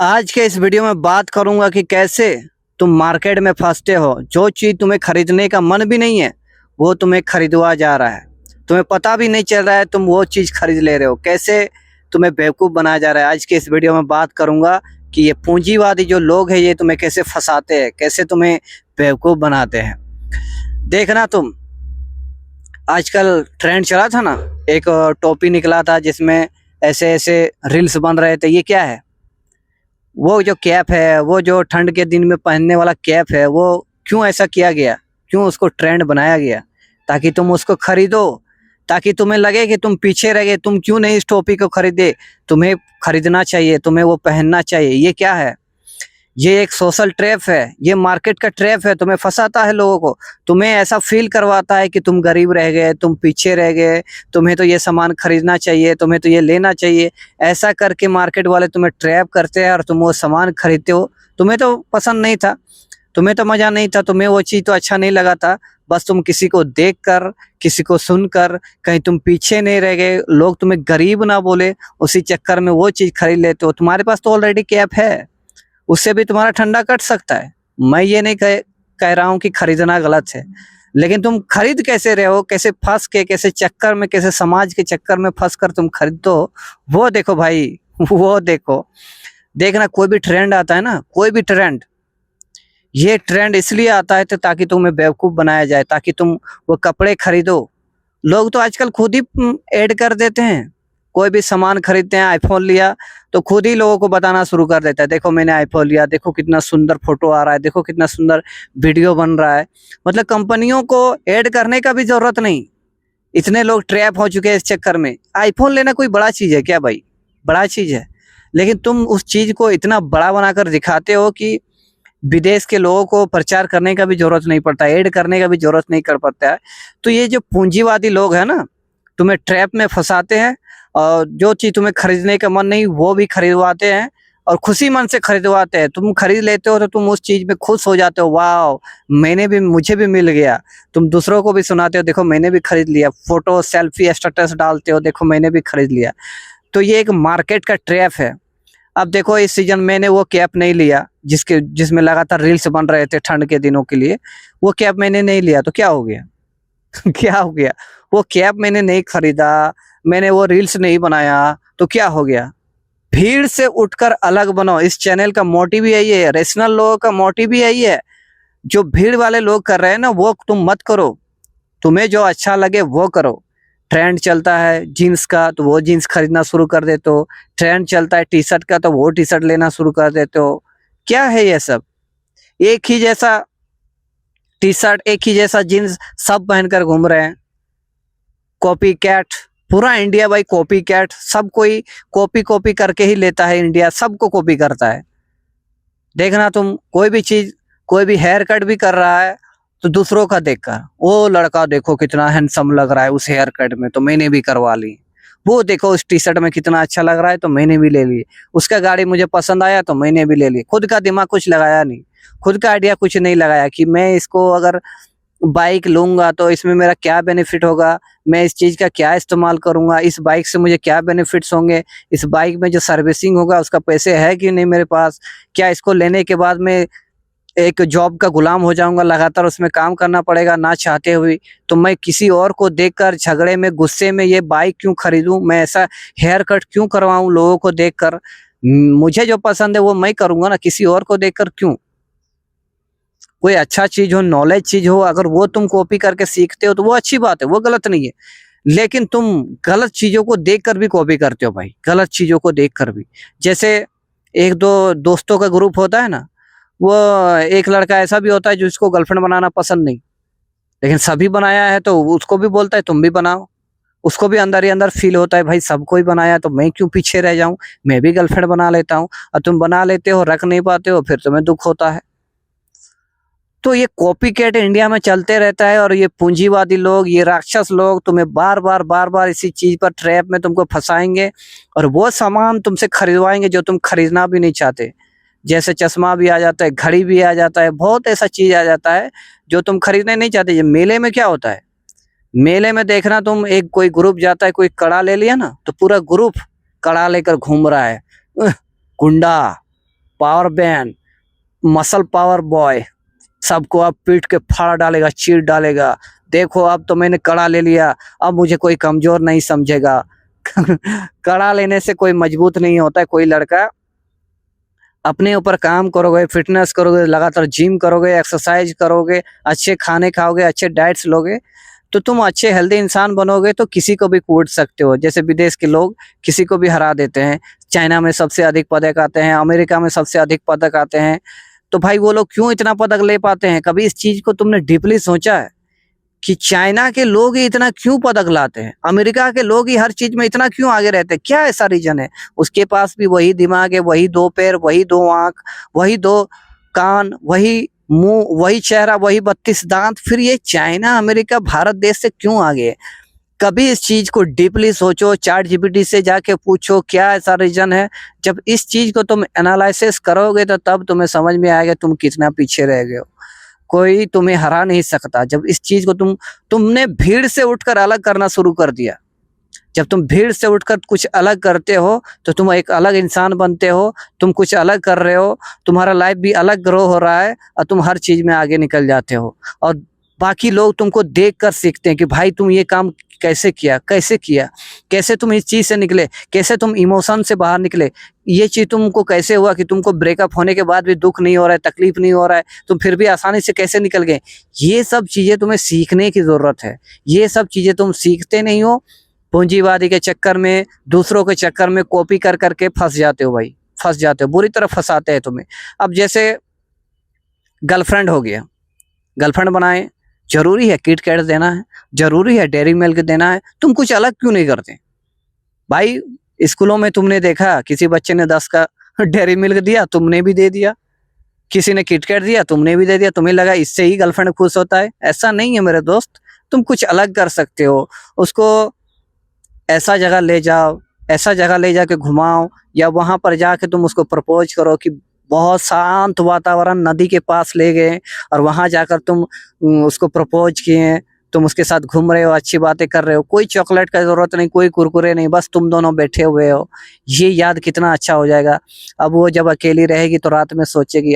आज के इस वीडियो में बात करूंगा कि कैसे तुम मार्केट में फंसते हो। जो चीज़ तुम्हें खरीदने का मन भी नहीं है वो तुम्हें खरीदवा जा रहा है, तुम्हें पता भी नहीं चल रहा है, तुम वो चीज़ खरीद ले रहे हो। कैसे तुम्हें बेवकूफ़ बनाया जा रहा है, आज के इस वीडियो में बात करूंगा कि ये पूंजीवादी जो लोग हैं ये तुम्हें कैसे फंसाते हैं, कैसे तुम्हें बेवकूफ़ बनाते हैं। देखना तुम, आजकल ट्रेंड चला था ना, एक टोपी निकला था जिसमें ऐसे ऐसे रील्स बन रहे थे। ये क्या है? वो जो कैप है, वो जो ठंड के दिन में पहनने वाला कैप है, वो क्यों ऐसा किया गया, क्यों उसको ट्रेंड बनाया गया? ताकि तुम उसको खरीदो, ताकि तुम्हें लगे कि तुम पीछे रह गए। तुम क्यों नहीं इस टोपी को खरीदे? तुम्हें खरीदना चाहिए, तुम्हें वो पहनना चाहिए। ये क्या है? ये एक सोशल ट्रैप है, ये मार्केट का ट्रैप है। तुम्हें फंसाता है लोगों को, तुम्हें ऐसा फील करवाता है कि तुम गरीब रह गए, तुम पीछे रह गए, तुम्हें तो ये सामान खरीदना चाहिए, तुम्हें तो ये लेना चाहिए। ऐसा करके मार्केट वाले तुम्हें ट्रैप करते हैं और तुम वो सामान खरीदते हो। तुम्हें तो पसंद नहीं था, तुम्हें तो मजा नहीं था, तुम्हें वो चीज़ तो अच्छा नहीं लगा था। बस तुम किसी को देखकर, किसी को सुनकर कहीं तुम पीछे नहीं रह गए, लोग तुम्हें गरीब ना बोले, उसी चक्कर में वो चीज़ खरीद लेते हो। तुम्हारे पास तो ऑलरेडी कैप है, उससे भी तुम्हारा ठंडा कट सकता है। मैं ये नहीं कह रहा हूँ कि खरीदना गलत है, लेकिन तुम खरीद कैसे रहे हो, कैसे फंस के, कैसे चक्कर में, कैसे समाज के चक्कर में फंस कर तुम खरीदो हो, वो देखो भाई। वो देखो, देखना कोई भी ट्रेंड आता है ना, कोई भी ट्रेंड, ये ट्रेंड इसलिए आता है तो ताकि तुम्हें बेवकूफ़ बनाया जाए, ताकि तुम वो कपड़े खरीदो। लोग तो आजकल खुद ही ऐड कर देते हैं। कोई भी सामान खरीदते हैं, आईफोन लिया तो खुद ही लोगों को बताना शुरू कर देता है, देखो मैंने आईफोन लिया, देखो कितना सुंदर फोटो आ रहा है, देखो कितना सुंदर वीडियो बन रहा है। मतलब कंपनियों को ऐड करने का भी जरूरत नहीं, इतने लोग ट्रैप हो चुके हैं इस चक्कर में। आईफोन लेना कोई बड़ा चीज़ है क्या भाई? बड़ा चीज़ है, लेकिन तुम उस चीज़ को इतना बड़ा बनाकर दिखाते हो कि विदेश के लोगों को प्रचार करने का भी जरूरत नहीं पड़ता, ऐड करने का भी जरूरत नहीं कर पाता है। तो ये जो पूंजीवादी लोग हैं ना, तुम्हें ट्रैप में फंसाते हैं और जो चीज़ तुम्हें खरीदने का मन नहीं वो भी खरीदवाते हैं और खुशी मन से खरीदवाते हैं। तुम खरीद लेते हो तो तुम उस चीज़ में खुश हो जाते हो, वाह मुझे भी मिल गया। तुम दूसरों को भी सुनाते हो, देखो मैंने भी खरीद लिया, फोटो सेल्फी स्टेटस डालते हो, देखो मैंने भी खरीद लिया। तो ये एक मार्केट का ट्रैप है। अब देखो इस सीजन मैंने वो कैप नहीं लिया जिसमें लगातार रील्स बन रहे थे ठंड के दिनों के लिए, वो कैप मैंने नहीं लिया तो क्या हो गया? क्या हो गया? वो कैप मैंने नहीं खरीदा, मैंने वो रील्स नहीं बनाया तो क्या हो गया? भीड़ से उठकर अलग बनो, इस चैनल का मोटिव यही है, रेशनल लोगों का मोटिव भी यही है। जो भीड़ वाले लोग कर रहे हैं ना वो तुम मत करो, तुम्हें जो अच्छा लगे वो करो। ट्रेंड चलता है जीन्स का तो वो जीन्स खरीदना शुरू कर देते हो, ट्रेंड चलता है टी शर्ट का तो वो टी शर्ट लेना शुरू कर देते हो। क्या है ये सब? एक ही जैसा टी शर्ट, एक ही जैसा जीन्स सब पहनकर घूम रहे हैं। कॉपी कैट, पूरा इंडिया भाई कॉपी कैट, सब कोई कॉपी कॉपी करके ही लेता है, इंडिया सबको कॉपी करता है। देखना तुम, कोई भी चीज, कोई भी हेयर कट भी कर रहा है तो दूसरों का देखकर, वो लड़का देखो कितना हैंडसम लग रहा है उस हेयर कट में तो मैंने भी करवा ली, वो देखो उस टी शर्ट में कितना अच्छा लग रहा है तो मैंने भी ले ली, उसका गाड़ी मुझे पसंद आया तो मैंने भी ले ली। खुद का दिमाग कुछ लगाया नहीं, खुद का आइडिया कुछ नहीं लगाया कि मैं इसको अगर बाइक लूंगा तो इसमें मेरा क्या बेनिफिट होगा, मैं इस चीज़ का क्या इस्तेमाल करूंगा, इस बाइक से मुझे क्या बेनिफिट्स होंगे, इस बाइक में जो सर्विसिंग होगा उसका पैसे है कि नहीं मेरे पास, क्या इसको लेने के बाद मैं एक जॉब का गुलाम हो जाऊंगा, लगातार उसमें काम करना पड़ेगा ना चाहते हुए। तो मैं किसी और को देखकर झगड़े में, गुस्से में ये बाइक क्यों खरीदूं, मैं ऐसा हेयर कट क्यों करवाऊं लोगों को देखकर? मुझे जो पसंद है वो मैं करूंगा ना, किसी और को देखकर क्यों? कोई अच्छा चीज हो, नॉलेज चीज हो, अगर वो तुम कॉपी करके सीखते हो तो वो अच्छी बात है, वो गलत नहीं है। लेकिन तुम गलत चीजों को देखकर भी कॉपी करते हो भाई, गलत चीजों को देखकर भी। जैसे एक दो दोस्तों का ग्रुप होता है ना, वो एक लड़का ऐसा भी होता है जिसको गर्लफ्रेंड बनाना पसंद नहीं, लेकिन सभी बनाया है तो उसको भी बोलता है तुम भी बनाओ। उसको भी अंदर ही अंदर फील होता है भाई सबको ही बनाया तो मैं क्यों पीछे रह जाऊं, मैं भी गर्लफ्रेंड बना लेता हूं। और तुम बना लेते हो, रख नहीं पाते हो, फिर तुम्हें दुख होता है। तो ये कॉपी कैट इंडिया में चलते रहता है और ये पूंजीवादी लोग, ये राक्षस लोग तुम्हें बार बार इसी चीज पर ट्रैप में तुमको फंसाएंगे और वो सामान तुमसे खरीदवाएंगे जो तुम खरीदना भी नहीं चाहते। जैसे चश्मा भी आ जाता है, घड़ी भी आ जाता है, बहुत ऐसा चीज आ जाता है जो तुम खरीदने नहीं चाहते। ये मेले में क्या होता है, मेले में देखना तुम, एक कोई ग्रुप जाता है, कोई कड़ा ले लिया ना तो पूरा ग्रुप कड़ा लेकर घूम रहा है, गुंडा, power band, muscle power boy, सबको अब पीट के फाड़ डालेगा, चीर डालेगा। देखो अब तो मैंने कड़ा ले लिया, अब मुझे कोई कमजोर नहीं समझेगा। कड़ा लेने से कोई मजबूत नहीं होता है कोई लड़का। अपने ऊपर काम करोगे, फिटनेस करोगे, लगातार जिम करोगे, एक्सरसाइज करोगे, अच्छे खाने खाओगे, अच्छे डाइट्स लोगे, तो तुम अच्छे हेल्दी इंसान बनोगे, तो किसी को भी कूट सकते हो। जैसे विदेश के लोग किसी को भी हरा देते हैं। चाइना में सबसे अधिक पदक आते हैं, अमेरिका में सबसे अधिक पदक आते हैं। तो भाई वो लोग क्यों इतना पदक ले पाते हैं? कभी इस चीज को तुमने डीपली सोचा है कि चाइना के लोग ही इतना क्यों पदक लाते हैं, अमेरिका के लोग ही हर चीज में इतना क्यों आगे रहते हैं? क्या ऐसा रीजन है? उसके पास भी वही दिमाग है, वही 2 पैर, वही 2 आंख, वही 2 कान, वही मुंह, वही चेहरा, वही 32 दांत। फिर ये चाइना, अमेरिका, भारत देश से क्यों आगे है? कभी इस चीज को डीपली सोचो, चैट जीपीटी से जाके पूछो क्या ऐसा रीजन है। जब इस चीज को तुम एनालिसिस करोगे तो तब तुम्हें समझ में आएगा तुम कितना पीछे रह गए हो। कोई तुम्हें हरा नहीं सकता। जब इस चीज को तुमने भीड़ से उठकर अलग करना शुरू कर दिया, जब तुम भीड़ से उठकर कुछ अलग करते हो तो तुम एक अलग इंसान बनते हो, तुम कुछ अलग कर रहे हो, तुम्हारा लाइफ भी अलग ग्रो हो रहा है और तुम हर चीज में आगे निकल जाते हो। और बाकी लोग तुमको देख कर सीखते हैं कि भाई तुम ये काम कैसे किया, कैसे किया, कैसे तुम इस चीज से निकले, कैसे तुम इमोशन से बाहर निकले, ये चीज तुमको कैसे हुआ कि तुमको ब्रेकअप होने के बाद भी दुख नहीं हो रहा है, तकलीफ नहीं हो रहा है, तुम फिर भी आसानी से कैसे निकल गए। ये सब चीजें तुम्हें सीखने की जरूरत है। ये सब चीजें तुम सीखते नहीं हो, पूंजीवादी के चक्कर में, दूसरों के चक्कर में कॉपी कर करके फंस जाते हो भाई, फंस जाते हो, बुरी तरह फंसाते हैं तुम्हें। अब जैसे गर्लफ्रेंड हो गया, गर्लफ्रेंड बनाए, जरूरी है किट कैट देना है, जरूरी है डेयरी मिल्क देना है, तुम कुछ अलग क्यों नहीं करते भाई? स्कूलों में तुमने देखा किसी बच्चे ने 10 का डेयरी मिल्क दिया, तुमने भी दे दिया, किसी ने किट कैट दिया, तुमने भी दे दिया, तुम्हें लगा इससे ही गर्लफ्रेंड खुश होता है। ऐसा नहीं है मेरे दोस्त, तुम कुछ अलग कर सकते हो। उसको ऐसा जगह ले जाओ, ऐसा जगह ले जाके घुमाओ, या वहां पर जाके तुम उसको प्रपोज करो कि बहुत शांत वातावरण, नदी के पास ले गए और वहां जाकर तुम उसको प्रपोज किए, तुम उसके साथ घूम रहे हो, अच्छी बातें कर रहे हो, कोई चॉकलेट का जरूरत नहीं, कोई कुरकुरे नहीं, बस तुम दोनों बैठे हुए हो। ये याद कितना अच्छा हो जाएगा। अब वो जब अकेली रहेगी तो रात में सोचेगी,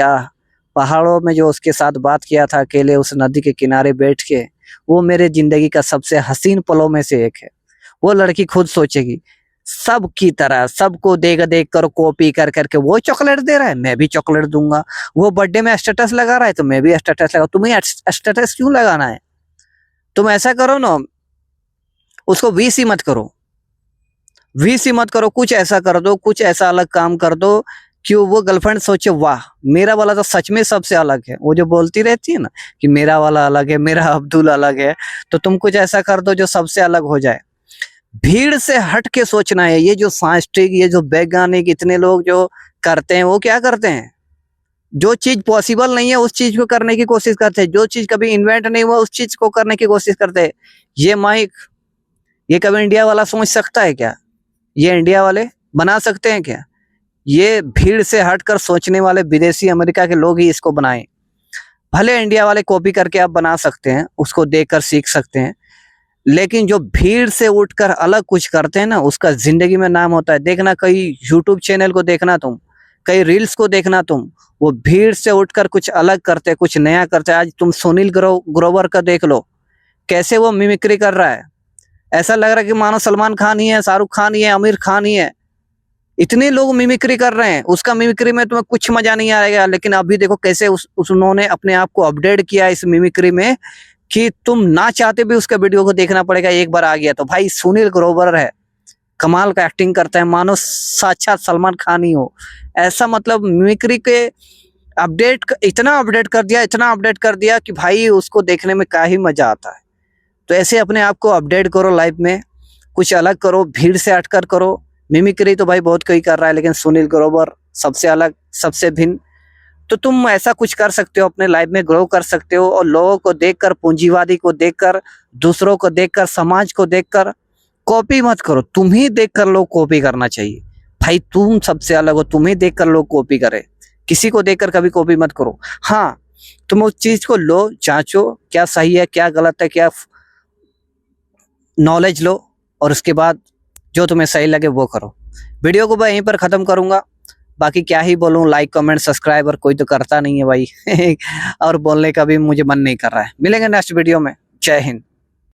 पहाड़ों में जो उसके साथ बात किया था अकेले उस नदी के किनारे बैठ के, वो मेरे जिंदगी का सबसे हसीन पलों में से एक है। वो लड़की खुद सोचेगी, सब की तरह सबको देख देख कर कॉपी कर करके वो चॉकलेट दे रहा है, मैं भी चॉकलेट दूंगा। वो बर्थडे में स्टेटस लगा रहा है तो मैं भी स्टेटस लगा। तुम्हें स्टेटस क्यों लगाना है? तुम ऐसा करो ना, उसको वीसी मत करो, वीसी मत करो, कुछ ऐसा कर दो, कुछ ऐसा अलग काम कर दो कि वो गर्लफ्रेंड सोचे वाह मेरा वाला तो सच में सबसे अलग है। वो जो बोलती रहती है ना कि मेरा वाला अलग है, मेरा अब्दुल अलग है, तो तुम कुछ ऐसा कर दो जो सबसे अलग हो जाए। भीड़ से हट के सोचना है। ये जो साइंटिस्ट, ये जो वैज्ञानिक, इतने लोग जो करते हैं, वो क्या करते हैं? जो चीज पॉसिबल नहीं है उस चीज को करने की कोशिश करते हैं, जो चीज कभी इन्वेंट नहीं हुआ उस चीज को करने की कोशिश करते हैं। ये माइक, ये कभी इंडिया वाला सोच सकता है क्या? ये इंडिया वाले बना सकते हैं क्या? ये भीड़ से हटकर सोचने वाले विदेशी, अमेरिका के लोग ही इसको बनाए। भले इंडिया वाले कॉपी करके आप बना सकते हैं, उसको देखकर सीख सकते हैं, लेकिन जो भीड़ से उठकर अलग कुछ करते हैं ना, उसका जिंदगी में नाम होता है। देखना कई यूट्यूब चैनल को देखना, तुम कई रील्स को देखना, तुम वो भीड़ से उठकर कुछ अलग करते, कुछ नया करते। आज तुम सुनील ग्रोवर का देख लो, कैसे वो मिमिक्री कर रहा है। ऐसा लग रहा है कि मानो सलमान खान ही है, शाहरुख खान ही है, आमिर खान ही है। इतने लोग मिमिक्री कर रहे हैं, उसका मिमिक्री में तुम्हें कुछ मजा नहीं आएगा। लेकिन अभी देखो कैसे उन्होंने अपने आप को अपडेट किया इस मिमिक्री में कि तुम ना चाहते भी उसका वीडियो को देखना पड़ेगा। एक बार आ गया तो भाई सुनील ग्रोवर है, कमाल का एक्टिंग करता है, मानो साक्षात सलमान खान ही हो। ऐसा मतलब मिमिक्री के अपडेट इतना अपडेट कर दिया, इतना अपडेट कर दिया कि भाई उसको देखने में क्या ही मजा आता है। तो ऐसे अपने आप को अपडेट करो, लाइफ में कुछ अलग करो, भीड़ से हटकर करो। मिमिक्री तो भाई बहुत कोई कर रहा है, लेकिन सुनील ग्रोवर सबसे अलग, सबसे भिन्न। तो तुम ऐसा कुछ कर सकते हो, अपने लाइफ में ग्रो कर सकते हो। और लोगों को देखकर, पूंजीवादी को देखकर, दूसरों को देखकर, समाज को देखकर कॉपी मत करो। तुम ही देखकर लोग कॉपी करना चाहिए भाई। तुम सबसे अलग हो, तुम्हें देखकर लोग कॉपी करे, किसी को देखकर कभी कॉपी मत करो। हाँ, तुम उस चीज को लो, जांचो क्या सही है, क्या गलत है, क्या नॉलेज लो, और उसके बाद जो तुम्हें सही लगे वो करो। वीडियो को मैं यहीं पर ख़त्म करूँगा। बाकी क्या ही बोलूं, लाइक कमेंट सब्सक्राइब और कोई तो करता नहीं है भाई और बोलने का भी मुझे मन नहीं कर रहा है। मिलेंगे नेक्स्ट वीडियो में। जय हिंद।